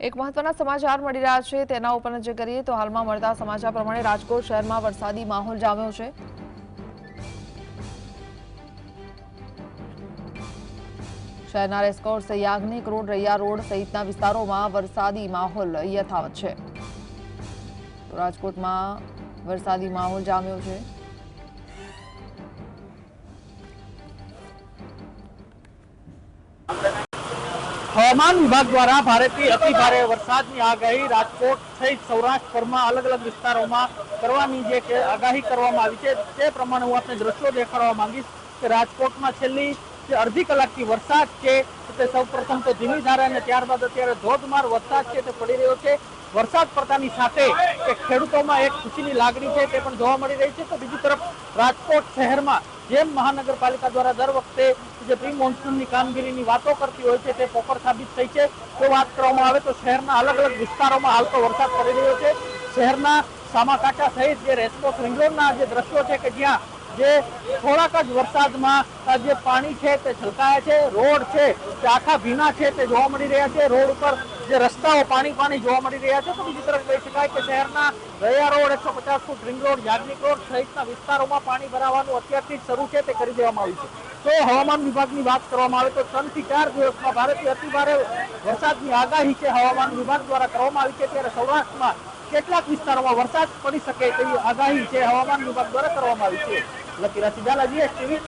એક મહત્વના સમાચાર મળી રહ્યા છે તેના ઉપર નજર કરીએ તો હાલમાં મળતા સમાચાર પ્રમાણે રાજકોટ શહેરમાં વરસાદી માહોલ જામ્યો છે। શહેરના racecourse, Yagnik road, Raiya road સહિતના વિસ્તારોમાં વરસાદી માહોલ યથાવત છે। તો રાજકોટમાં વરસાદી માહોલ જામ્યો છે। હવામાન વિભાગ દ્વારા ભારેથી અતિ ભારે વરસાદની આગાહી રાજકોટ સહિત સૌરાષ્ટ્રભરમાં અલગ અલગ વિસ્તારોમાં કરવાની જે આગાહી કરવામાં આવી છે તે પ્રમાણે હું આપને દ્રશ્યો દેખાડવા માંગીશ કે રાજકોટમાં છેલ્લી જે અડધી કલાકથી વરસાદ છે તે સૌપ્રથમ તો ધીમી ધારે અને ત્યારબાદ અત્યારે ધોધમાર વરસાદ છે તે પડી રહ્યો છે। વરસાદ પડતાની સાથે ખેડૂતોમાં એક ખુશીની લાગણી છે તે પણ જોવા મળી રહી છે। તો બીજી તરફ રાજકોટ શહેરમાં જેમ મહાનગરપાલિકા દ્વારા દર વખતે જે પ્રી મોન્સૂનની કામગીરીની વાતો કરતી હોય છે તે પોકળ સાબિત થઈ છે। તો વાત કરવામાં આવે તો શહેરના અલગ અલગ વિસ્તારોમાં હાલ તો વરસાદ પડી રહ્યો છે। શહેરના સામાકાંઠા સહિત જે રેસકોર્સ રિંગ રોડના જે દ્રશ્યો છે કે જ્યાં જે થોડાક જ વરસાદમાં જે પાણી છે તે છલકાયા છે। રોડ છે તે આખા ભીના છે તે જોવા મળી રહ્યા છે। રોડ ઉપર જે રસ્તાઓ પાણી જોવા મળી રહ્યા છે। તો બીજી તરફ કહી શકાય કે શહેરના Raiya road, 150 foot ring road, Yagnik road સહિતના વિસ્તારોમાં પાણી ભરાવાનું અત્યારથી શરૂ છે તે કરી દેવામાં આવ્યું છે। તો હવામાન વિભાગની વાત કરવામાં આવે તો 3 થી 4 દિવસમાં ભારેથી અતિ ભારે વરસાદની આગાહી છે હવામાન વિભાગ દ્વારા કરવામાં આવી છે। ત્યારે સૌરાષ્ટ્રમાં કેટલાક વિસ્તારોમાં વરસાદ પડી શકે તેવી આગાહી છે હવામાન વિભાગ દ્વારા કરવામાં આવી છે। લકીરા સીધાલા, GS TV।